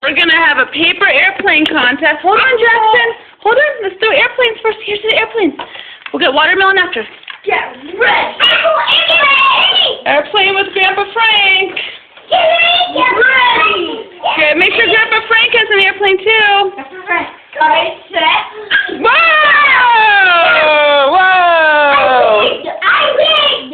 We're going to have a paper airplane contest. Hold on, Jackson. Hold on. Let's do airplanes first. Here's the airplanes. We'll get watermelon after. Get ready. Airplane with Grandpa Frank. Get ready. Okay, make sure Grandpa Frank has an airplane too. Guys, set. Whoa! Whoa! I rigged.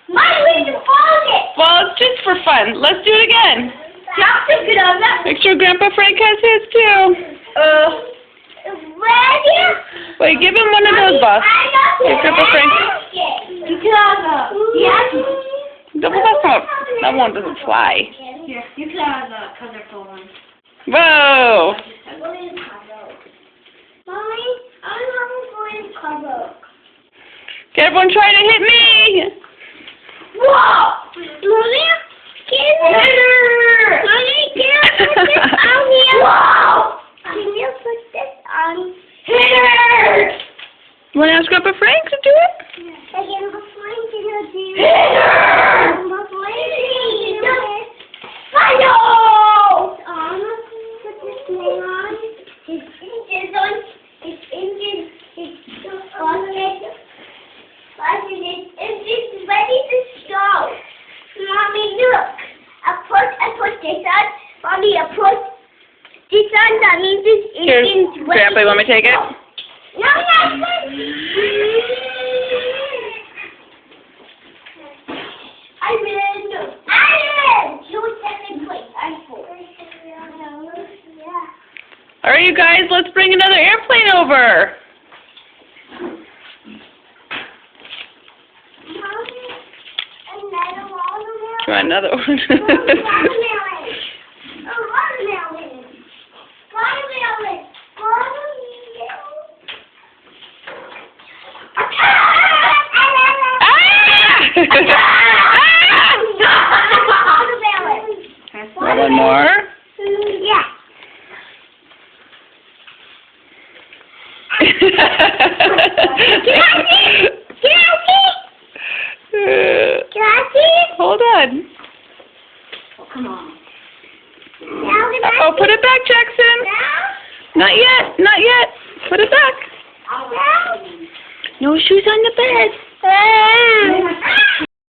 My wings are falling. Well, it's just for fun. Let's do it again. Jackson, get on that. Make sure Grandpa Frank has his too. Ready? Wait, give him one of those balls. Hey, Grandpa Frank. Double that one doesn't fly. Here, you can have the colorful one. Whoa! Mommy, I have a green color. Okay, everyone try to hit me! Whoa! Mommy, Mommy, can you put this on here? Whoa! Can you put this on here? You want to ask Grandpa Frank to do it? I can go find you to do it. I know! I'm going to put this thing on. His engine's on. His engine is on it. His engine's ready to go. Mommy, look. I put this on. Mommy, I put this on. That means this engine's ready. Grandpa, you want me to take it? No, no, I win. You were second place. I'm fourth. All right, you guys, let's bring another airplane over. You want another one? One more? Yeah. Hold on. Oh, come on. Oh, put it back, Jackson. Not yet. Not yet. Put it back. No shoes on the bed.